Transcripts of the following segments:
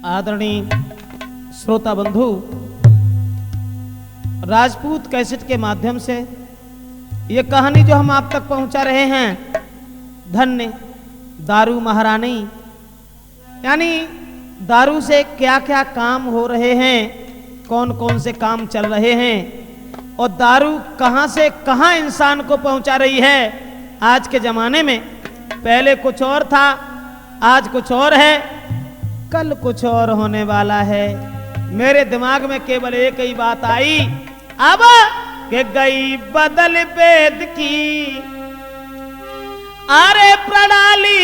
आदरणीय श्रोता बंधु, राजपूत कैसेट के माध्यम से ये कहानी जो हम आप तक पहुंचा रहे हैं, धन्य दारू महारानी, यानी दारू से क्या क्या काम हो रहे हैं, कौन कौन से काम चल रहे हैं और दारू कहां से कहां इंसान को पहुंचा रही है आज के जमाने में। पहले कुछ और था, आज कुछ और है, कल कुछ और होने वाला है। मेरे दिमाग में केवल एक ही बात आई अब कि गई बदल वेद की आरे प्रणाली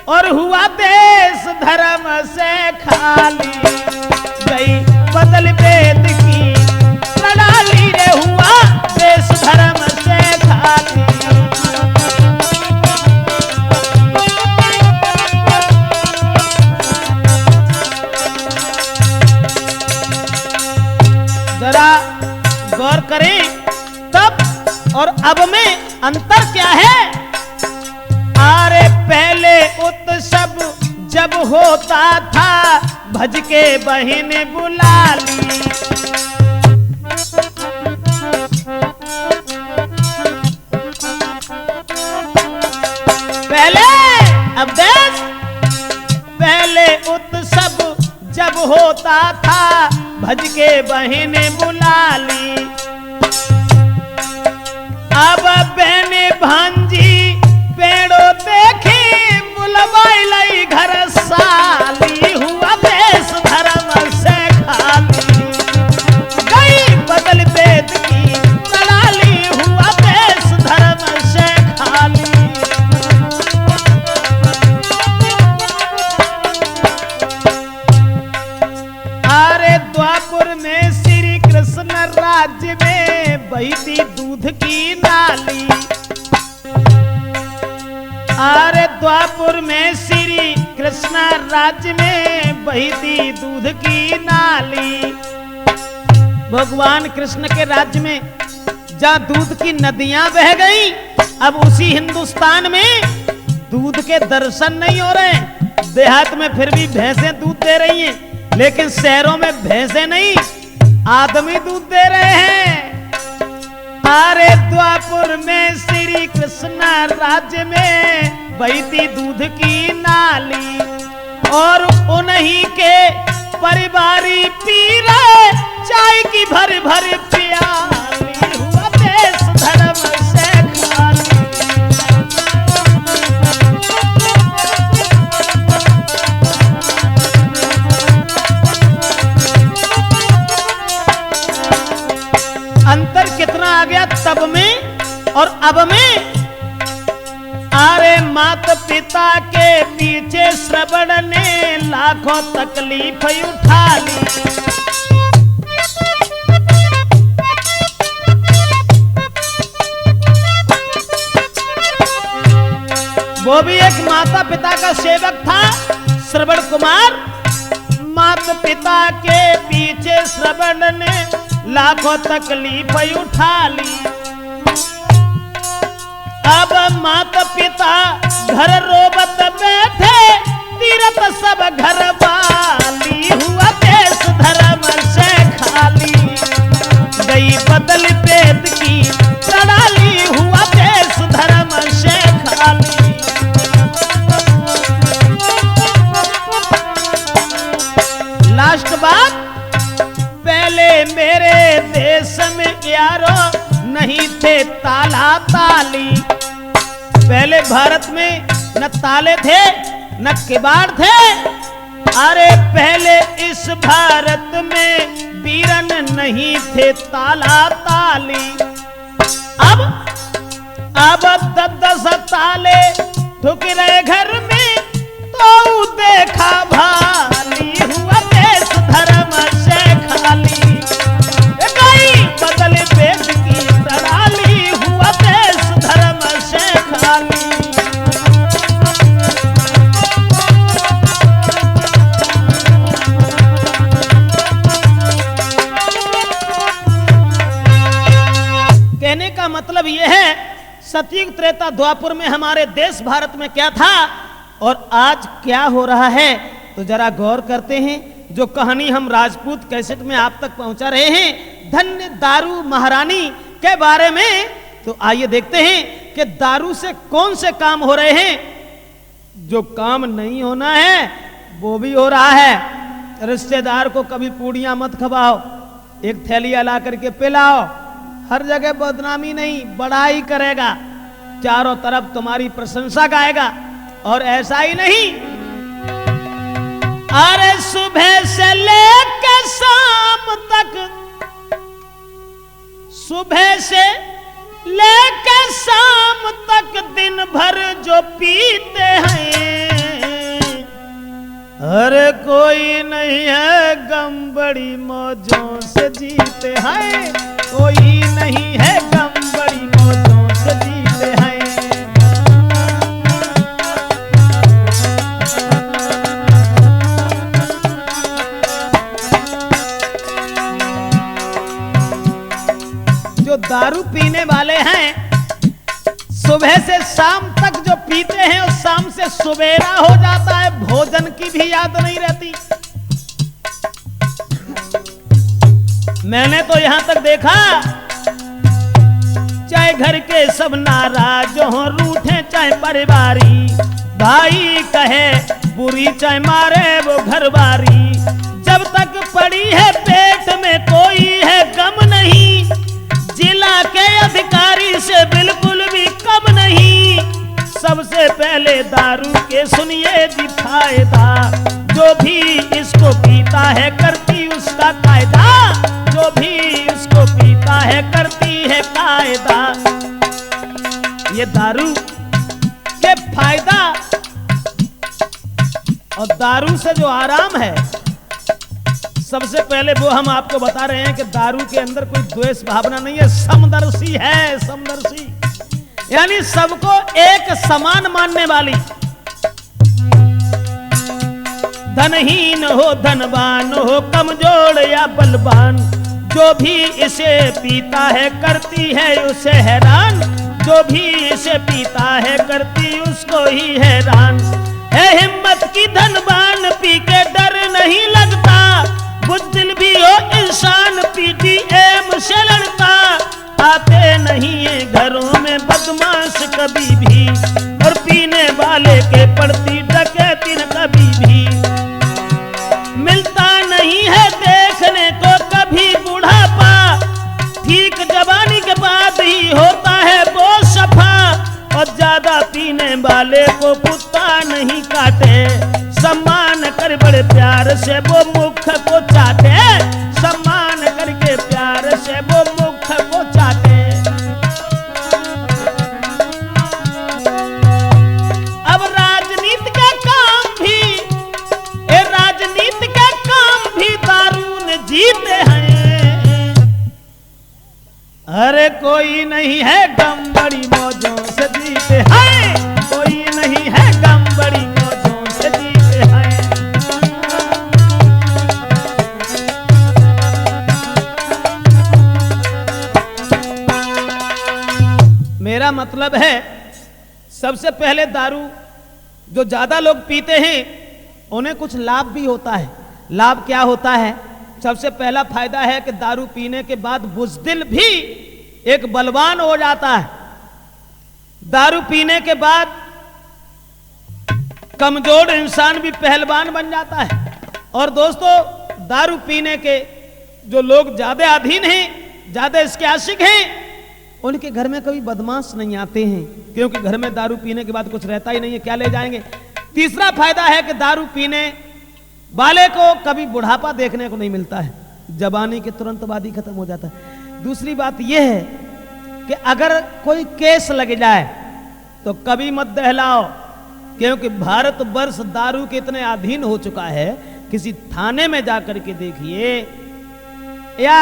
और हुआ देश धर्म से खाली। गई बदल वेद की प्रणाली रे, हुआ देश धर्म से खाली। जरा गौर करें, तब और अब में अंतर क्या है। अरे पहले उत्सव जब होता था, भज के बहन बुला ली। पहले अब देश, पहले उत्सव जब होता था, भज के बहन बुला ली। अब बहने भांजी पेड़ो देखे, बुलवाई लई घर साली। हुआ देश धर्म से खाली। गई बदल वेद की प्रणाली, हुआ देश धर्म से खाली। अरे द्वापुर में श्री कृष्ण राज्य में बहती दूध की नाली। अरे द्वापुर में श्री कृष्ण राज्य में बहती दूध की नाली। भगवान कृष्ण के राज्य में जहाँ दूध की नदियां बह गई, अब उसी हिंदुस्तान में दूध के दर्शन नहीं हो रहे। देहात में फिर भी भैंसें दूध दे रही हैं, लेकिन शहरों में भैंसें नहीं, आदमी दूध दे रहे हैं। अरे द्वापुर में श्री कृष्ण राज्य में बहती दूध की नाली और उन्हीं के परिवारी पी रहे चाय की भर भर प्याली। हुआ देश धर्म से खाली। अंतर कितना आ गया तब में और अब में। अरे माता पिता के पीछे श्रवण ने लाखों तकलीफ उठा ली। वो भी एक माता पिता का सेवक था, श्रवण कुमार। माता पिता के पीछे श्रवण ने लाखों तकलीफ उठा ली। अब माता पिता घर रोबत बैठे, तीरथ सब घर वाली। हुआ देश धर्म से खाली। गई बदल वेद की प्रणाली, हुआ देश धर्म से खाली। लास्ट बात, पहले मेरे देश में यारो नहीं थे ताला ताली। पहले भारत में न ताले थे न किवाड़ थे। अरे पहले इस भारत में वीरन नहीं थे ताला ताली। अब 10 ताले ठुक रहे घर में, तो देखा भाली। हुआ देश धर्म से खाली। गई बदल वेद की प्रणाली, हुआ देश धर्म से खाली। कहने का मतलब यह है, सतयुग त्रेता द्वापर में हमारे देश भारत में क्या था और आज क्या हो रहा है, तो जरा गौर करते हैं। जो कहानी हम राजपूत कैसेट में आप तक पहुंचा रहे हैं धन्य दारू महारानी के बारे में, तो आइए देखते हैं कि दारू से कौन से काम हो रहे हैं। जो काम नहीं होना है वो भी हो रहा है। रिश्तेदार को कभी पूड़ियां मत खवाओ, एक थैलिया ला करके पिलाओ, हर जगह बदनामी नहीं, बड़ाई करेगा, चारों तरफ तुम्हारी प्रशंसा गाएगा। और ऐसा ही नहीं, अरे सुबह से लेकर शाम तक, सुबह से लेकर शाम तक दिन भर जो पीते हैं, अरे कोई नहीं है गम बड़ी मौजों से जीते हैं, कोई नहीं है गम बड़ी मौजों से जीते हैं। जो दारू पीने वाले हैं सुबह से शाम तक जो पीते हैं और शाम से सुबेरा हो जाता है, भोजन की भी याद नहीं रहती। मैंने तो यहां तक देखा, चाहे घर के सब नाराज हो, रूठे चाहे परिवारी, भाई कहे बुरी चाहे मारे वो घरवारी, जब तक पड़ी है पेट में कोई है गम नहीं, जिला के अधिकारी से बिल्कुल भी कम नहीं। सबसे पहले दारू के सुनिए जी फायदा, जो भी इसको पीता है करती उसका कायदा, जो भी इसको पीता है करती है कायदा। ये दारू के फायदा और दारू से जो आराम है, सबसे पहले वो हम आपको बता रहे हैं कि दारू के अंदर कोई द्वेष भावना नहीं है, समदर्शी है, समदर्शी यानी सबको एक समान मानने वाली। धनहीन हो धनवान हो, कमजोर या बलवान, जो भी इसे पीता है करती है उसे हैरान, जो भी इसे पीता है करती उसको ही हैरान। है हिम्मत की धनवान पी के डर नहीं लगता, बुज़दिल भी हो इंसान पीटीएम से लड़ता, आते नहीं है घरों में बदमाश कभी भी, और पीने वाले के पड़ती डकैती कभी भी। मिलता नहीं है देखने को कभी बुढ़ापा, ठीक जवानी के बाद ही होता है वो सफा, और ज्यादा पीने वाले को कुत्ता नहीं काटे, सम्मान कर बड़े प्यार से वो मुख को चाटे, सम्मान करके प्यार से वो मुख को चाटे। अब राजनीति के काम भी, राजनीति के काम भी दारू ने जीते हैं, अरे कोई नहीं है गम बड़ी मौजों से जीते हैं, कोई नहीं है गम बड़ी मौजों से जीते हैं। मेरा मतलब है सबसे पहले दारू जो ज्यादा लोग पीते हैं उन्हें कुछ लाभ भी होता है। लाभ क्या होता है? सबसे पहला फायदा है कि दारू पीने के बाद बुज़दिल भी एक बलवान हो जाता है। दारू पीने के बाद कमजोर इंसान भी पहलवान बन जाता है। और दोस्तों, दारू पीने के जो लोग ज्यादा अधीन हैं, ज्यादा इसके आशिक हैं, उनके घर में कभी बदमाश नहीं आते हैं, क्योंकि घर में दारू पीने के बाद कुछ रहता ही नहीं है, क्या ले जाएंगे। तीसरा फायदा है कि दारू पीने वाले को कभी बुढ़ापा देखने को नहीं मिलता है, जवानी के तुरंत बाद ही खत्म हो जाता है। दूसरी बात यह है कि अगर कोई केस लग जाए तो कभी मत दहलाओ, क्योंकि भारत वर्ष दारू के इतने अधीन हो चुका है। किसी थाने में जाकर के देखिए या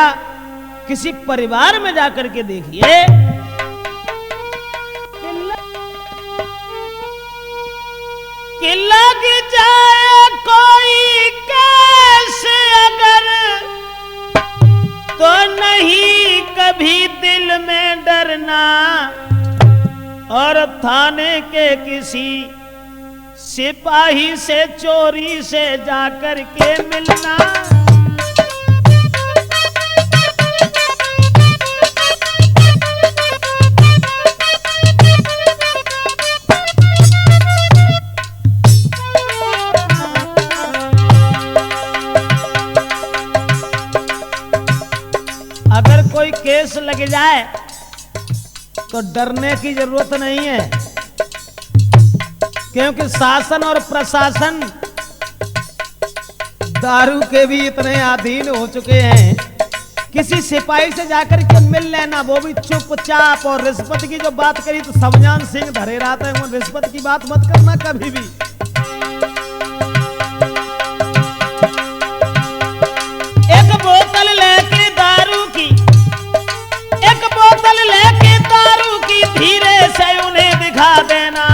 किसी परिवार में जाकर के देखिए, कि लग जाए कोई केस अगर, तो नहीं कभी दिल में डरना, और थाने के किसी सिपाही से चोरी से जाकर के मिलना। अगर कोई केस लग जाए तो डरने की जरूरत नहीं है, क्योंकि शासन और प्रशासन दारू के भी इतने अधीन हो चुके हैं। किसी सिपाही से जाकर के मिल लेना, वो भी चुपचाप। और रिश्वत की जो बात करी तो समझान सिंह धरे रहते हैं, वो रिश्वत की बात मत करना कभी भी। एक बोतल लेके दारू की, एक बोतल लेके दारू की धीरे से उन्हें दिखा देना।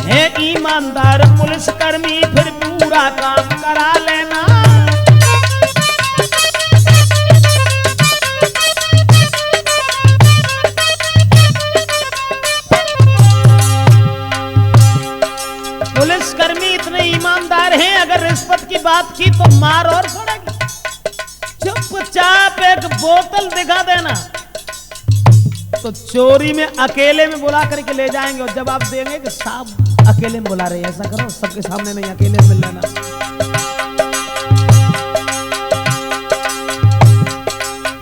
है ईमानदार पुलिसकर्मी फिर पूरा काम करा लेना। पुलिसकर्मी इतने ईमानदार हैं, अगर रिश्वत की बात की तो मार और पड़ेगी। चुपचाप एक बोतल दिखा देना तो चोरी में अकेले में बुला करके ले जाएंगे, और जब आप देंगे कि साहब अकेले में बुला रहे, ऐसा करो सबके सामने नहीं, अकेले मिल लेना।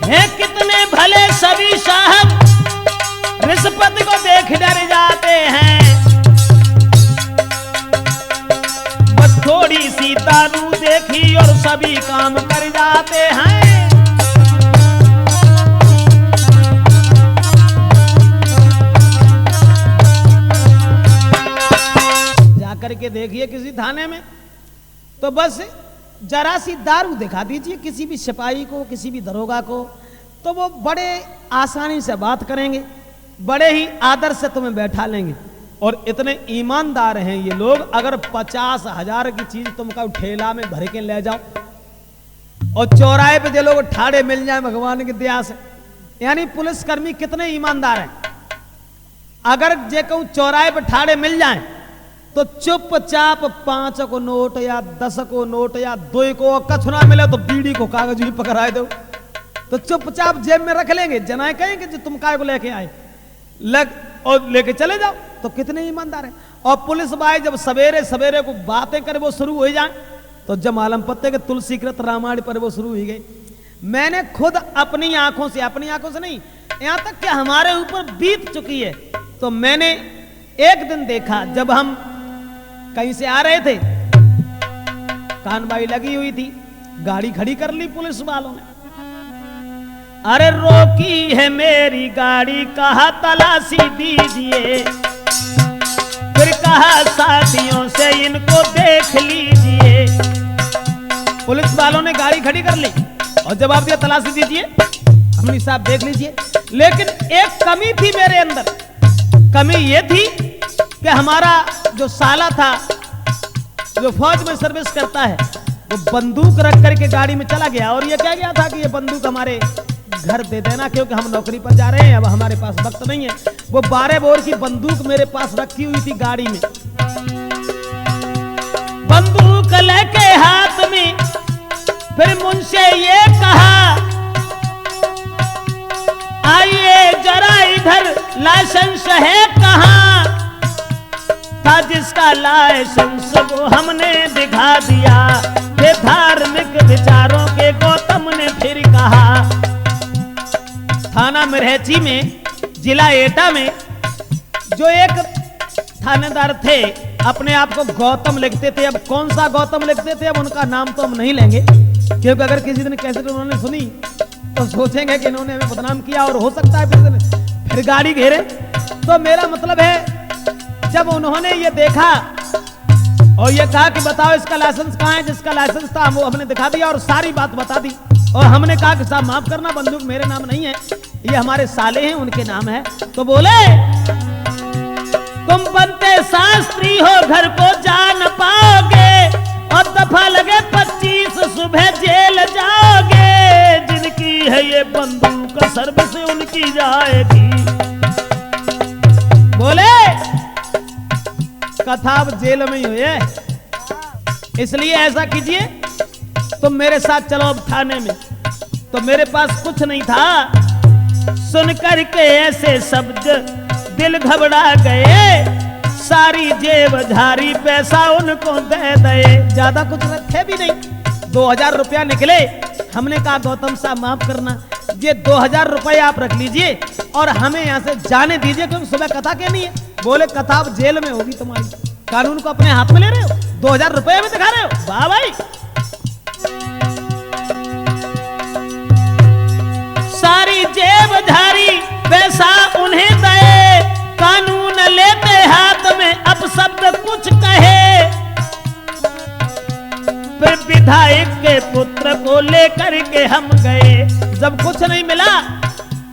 है कितने भले सभी साहब रिश्वत को देख डर जाते हैं। बस थोड़ी सी दारू देखी और सभी काम कर जाते हैं। करके देखिए किसी थाने में तो बस जरा सी दारू दिखा दीजिए किसी भी सिपाही को, किसी भी दरोगा को, तो वो बड़े आसानी से बात करेंगे, बड़े ही आदर से तुम्हें बैठा लेंगे। और इतने ईमानदार हैं ये लोग, अगर 50,000 की चीज तुमको ठेला में भर के ले जाओ और चौराहे पे जो लोग ठाड़े मिल जाए भगवान की दया से, यानी पुलिसकर्मी कितने ईमानदार हैं। अगर जे कहूं चौराहे पे ठाड़े मिल जाए तो चुपचाप 5 को नोट या 10 को नोट या 2 को, कछु ना मिले तो बीड़ी को कागज भी पकड़ा दो तो चुपचाप जेब में रख लेंगे। जनाए कहेंगे जो तुम काय को लेके आए लग और लेके चले जाओ। तो कितने ईमानदार हैं। और पुलिस भाई जब सवेरे सवेरे को बातें करे वो शुरू हो जाए तो जब मालूम पत्ते के तुलसी कृत रामायण पर वो शुरू हो गई। मैंने खुद अपनी आंखों से नहीं, यहां तक कि हमारे ऊपर बीत चुकी है। तो मैंने एक दिन देखा, जब हम कहीं से आ रहे थे, कानबाई लगी हुई थी, गाड़ी खड़ी कर ली पुलिस वालों ने। अरे रोकी है मेरी गाड़ी, कहा तलाशी दीजिए, फिर कहा साथियों से इनको देख लीजिए। पुलिस वालों ने गाड़ी खड़ी कर ली और जवाब दिया तलाशी दीजिए, हमने साहब देख लीजिए। लेकिन एक कमी थी मेरे अंदर, कमी ये थी कि हमारा जो साला था जो फौज में सर्विस करता है वो बंदूक रख करके गाड़ी में चला गया और ये कह गया था कि ये बंदूक हमारे घर दे देना, क्योंकि हम नौकरी पर जा रहे हैं, अब हमारे पास वक्त नहीं है। वो 12 बोर की बंदूक मेरे पास रखी हुई थी गाड़ी में। बंदूक लेके हाथ में फिर मुझसे ये कहा, आइए जरा इधर, लाइसेंस है कहाँ? था जिसका लाइसेंस वो हमने दिखा दिया। ये धार्मिक विचारों के गौतम ने फिर कहा। थाना मिर्हेची में, जिला एटा में जो एक थानेदार थे, अपने आप को गौतम लिखते थे। अब कौन सा गौतम लिखते थे अब उनका नाम तो हम नहीं लेंगे, क्योंकि अगर किसी दिन कैसे उन्होंने सुनी तो सोचेंगे कि इन्होंने हमें बदनाम किया और हो सकता है फिर गाड़ी घेरे। तो मेरा मतलब है, जब उन्होंने ये देखा और ये कहा कि बताओ इसका लाइसेंस कहाँ है, जिसका लाइसेंस था वो हमने दिखा दिया और सारी बात बता दी। और हमने कहा कि साहब माफ करना, बंदूक मेरे नाम नहीं है, ये हमारे साले हैं उनके नाम है। तो बोले तुम बनते शास्त्री हो, घर को जा न पाओगे और दफा लगे 25 सुबह जेल जाओगे। जिनकी है ये बंदूक सर्विस उनकी जाएगी। कथा अब जेल में ही हुई है। इसलिए ऐसा कीजिए, तुम मेरे साथ चलो अब थाने में। तो मेरे पास कुछ नहीं था। सुन करके ऐसे शब्द दिल घबरा गए, सारी जेब झारी पैसा उनको दे दे। ज्यादा कुछ रखे भी नहीं, 2000 रुपया निकले। हमने कहा गौतम साहब माफ करना, ये 2000 रुपये आप रख लीजिए और हमें यहाँ से जाने दीजिए, क्योंकि सुबह कथा कहनी है। बोले कथा अब जेल में होगी तुम्हारी, कानून को अपने हाथ में ले रहे हो, 2000 रुपये में दिखा रहे हो। वाह भाई। सारी जेब झारी पैसा उन्हें दे, कानून लेते हाथ में अब शब्द कुछ कहे। फिर विधायक के पुत्र को लेकर के हम गए। जब कुछ नहीं मिला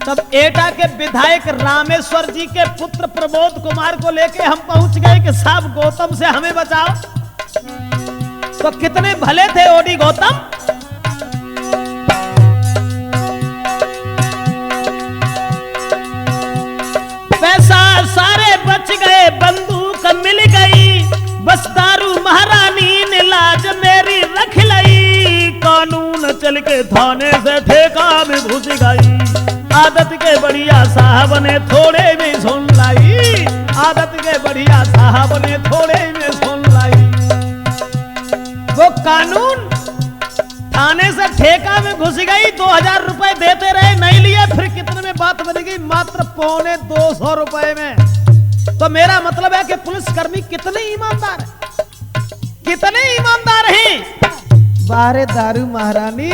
तब एटा के विधायक रामेश्वर जी के पुत्र प्रमोद कुमार को लेके हम पहुंच गए कि साहब गौतम से हमें बचाओ। तो कितने भले थे ओडी गौतम। पैसा सारे बच गए, बंदूक मिल गई, बस दारू महारानी ने लाज मेरी रख लई। कानून चल के थाने से ठेका में घुस गई, आदत के बढ़िया साहब ने थोड़े में सुन लाई। आदत के बढ़िया साहब ने थोड़े में सुन लाई। वो कानून थाने से ठेका में घुस गई, 2000 रुपए देते रहे, नहीं लिए। फिर कितने में बात बन गई, मात्र 250 रुपए में। तो मेरा मतलब है कि पुलिसकर्मी कितने ईमानदार है, कितने ईमानदार हैं। बारे दारू महारानी।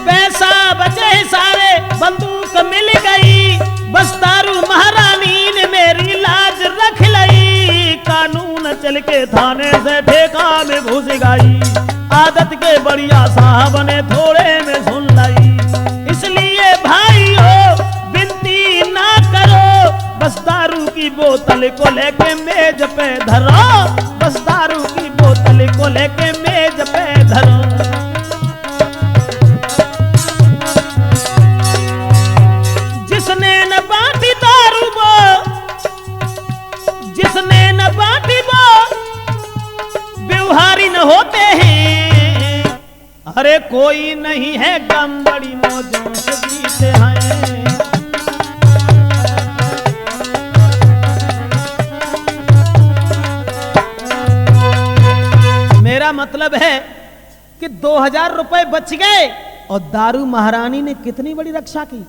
पैसा बचे सारे, बंदूक मिल गई, बस दारू महारानी ने मेरी लाज रख लई। कानून चल के थाने से ठेका में घुस गई, आदत के बढ़िया साहब ने थोड़े में सुन लाई। इसलिए भाइयों विनती ना करो, बस दारू की बोतल को लेके मेज पे धरो, बस दारू की बोतल को लेके मेज पे धरो। जिसने न बांटी दारू वो, जिसने न बांटी वो व्यवहारी न होते हैं। अरे कोई नहीं है गम बड़ी मौजों से जीते हैं। मेरा मतलब है कि 2000 रुपए बच गए और दारू महारानी ने कितनी बड़ी रक्षा की।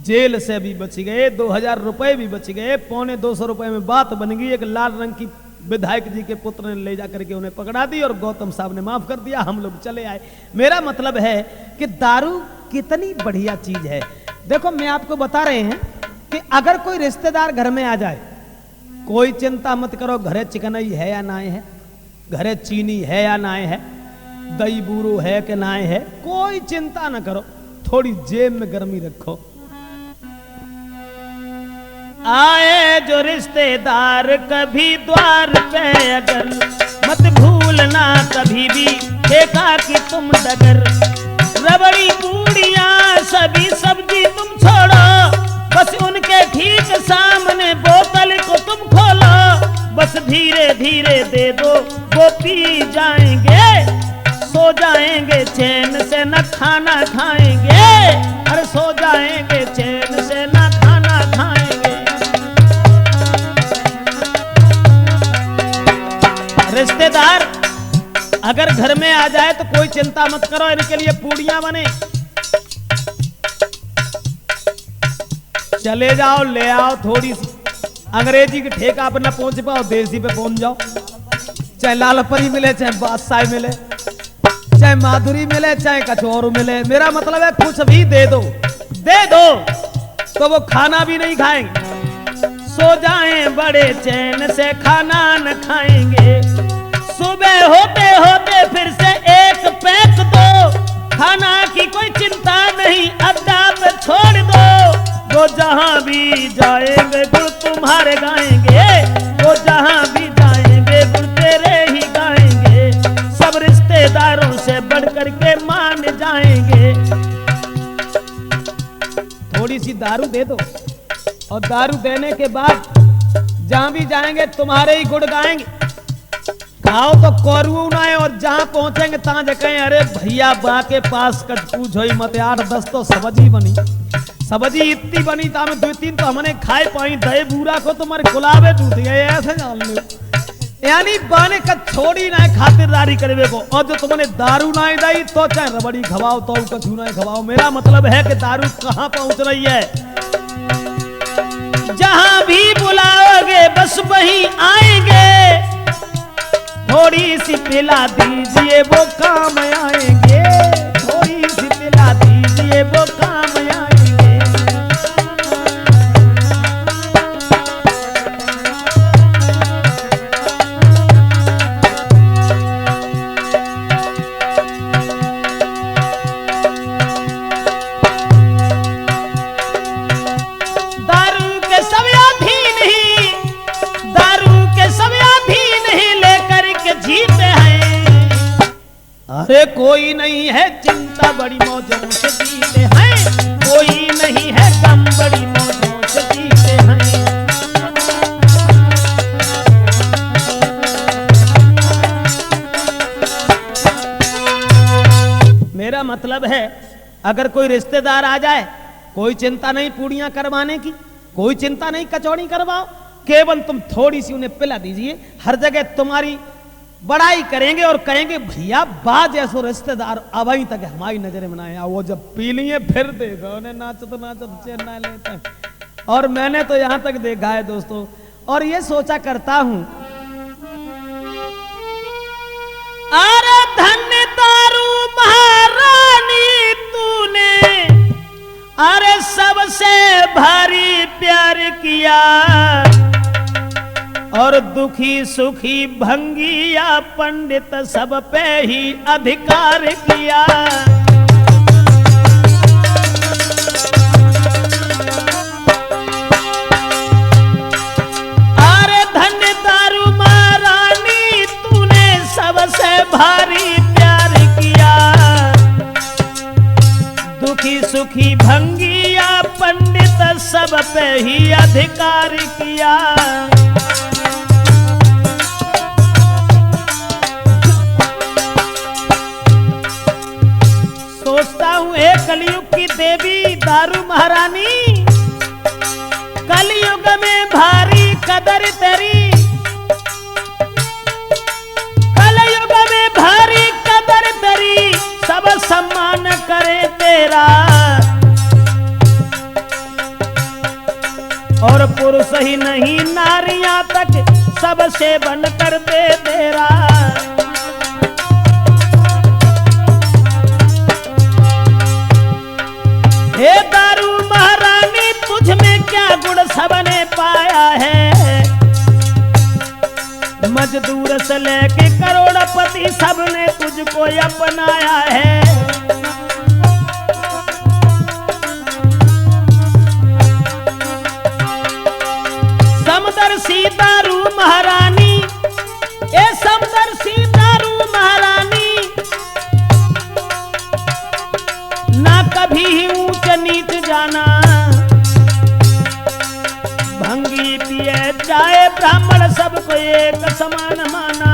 जेल से भी बच गए, 2000 रुपए भी बच गए, 250 रुपए में बात बन गई। एक लाल रंग की विधायक जी के पुत्र ने ले जाकर के उन्हें पकड़ा दी और गौतम साहब ने माफ कर दिया, हम लोग चले आए। मेरा मतलब है कि दारू कितनी बढ़िया चीज है। देखो मैं आपको बता रहे हैं कि अगर कोई रिश्तेदार घर में आ जाए, कोई चिंता मत करो, घरे चिकनई है या ना है, घरे चीनी है या ना है, दही बूरू है कि ना है, कोई चिंता ना करो, थोड़ी जेब में गर्मी रखो। आए जो रिश्तेदार कभी द्वार पे अगर, मत भूलना कभी भी ठेका की तुम डगर। रबड़ी पूड़ियाँ सभी सब्जी तुम छोड़ो, बस उनके ठीक सामने बोतल को तुम खोलो। बस धीरे धीरे दे दो वो पी जाएंगे, सो जाएंगे चैन से न खाना खाएंगे। अरे सो जाएंगे चैन से न खाना खाएंगे। रिश्तेदार अगर घर में आ जाए तो कोई चिंता मत करो, इनके लिए पूड़ियां बने, चले जाओ ले आओ। थोड़ी सी अंग्रेजी के ठेका पर न पहुंच पाओ, देसी पे पहुंच जाओ। चाहे लाल परी मिले, चाहे बादशाह मिले, चाहे माधुरी मिले, चाहे कचौरू मिले, मेरा मतलब है कुछ भी दे दो, दे दो तो वो खाना भी नहीं खाएंगे। सो जाएं बड़े चैन से खाना न खाएंगे। सुबह होते होते फिर से एक पैक दो, खाना की कोई चिंता नहीं अड्डा पे छोड़ दो। वो जहां भी जाएंगे गुण तुम्हारे गाएंगे, वो जहां भी जाएंगे गुण तेरे ही गाएंगे। सब रिश्तेदारों से बढ़ कर के मान जाएंगे। थोड़ी सी दारू दे दो और दारू देने के बाद जहां भी जाएंगे तुम्हारे ही गुण गाएंगे। खाओ तो कोरू ना है, और जहां पहुंचेंगे तहां कहें अरे भैया बा के पास कच पूछो ही मत, 8-10 तो सब्जी बनी, सब्जी इतनी बनी था में 2-3 तो हमने खाए पाई, दही बूरा को तुम्हारे गुलाबे टूट गए, ऐसे जान लो। यानी बाने का छोड़ी ना खातिरदारी करवे को, और जो तुमने दारू ना दई तो चाहे रबड़ी खवाओ तो कछू ना खवाओ। मेरा मतलब है कि दारू कहां पहुंच रही है, जहां भी बुलाओगे बस वहीं आएंगे, थोड़ी सी पिला दीजिए वो काम आएंगे, थोड़ी सी पिला दीजिए वो काम आएंगे। अरे कोई नहीं है चिंता बड़ी मौजों से जीते हैं, कोई नहीं है गम बड़ी मौजों से जीते हैं। मेरा मतलब है अगर कोई रिश्तेदार आ जाए, कोई चिंता नहीं पूड़ियां करवाने की, कोई चिंता नहीं कचौड़ी करवाओ, केवल तुम थोड़ी सी उन्हें पिला दीजिए। हर जगह तुम्हारी बड़ाई करेंगे और कहेंगे भैया बा जैसो रिश्तेदार अभी तक हमारी नजर में ना आया, वो जब पी लिए फिर देखो उन्हें नाचत नाचत चेन ना लेता। और मैंने तो यहां तक देखा है दोस्तों, और ये सोचा करता हूं अरे धन्य दारू महारानी तूने, अरे सबसे भारी प्यार किया, और दुखी सुखी भंगिया पंडित सब पे ही अधिकार किया। अरे धन्य दारू महारानी तूने सबसे भारी प्यार किया, दुखी सुखी भंगिया पंडित सब पे ही अधिकार किया। सोचता हूं एक कलयुग की देवी दारू महारानी, कलयुग में भारी कदर तेरी, कलयुग में भारी कदर तेरी, सब सम्मान करे तेरा, और पुरुष ही नहीं नारियां तक सब सेवन करते तेरा। हे दारू महारानी तुझ में क्या गुण सबने पाया है, मजदूर से लेके करोड़पति सबने तुझको अपनाया है। समदर्शी दारू महारानी, ए समदर्शी दारू महारानी, ना कभी ही ऊंच नीच जाना, भंगी पिए जाए ब्राह्मण सबको एक समान माना।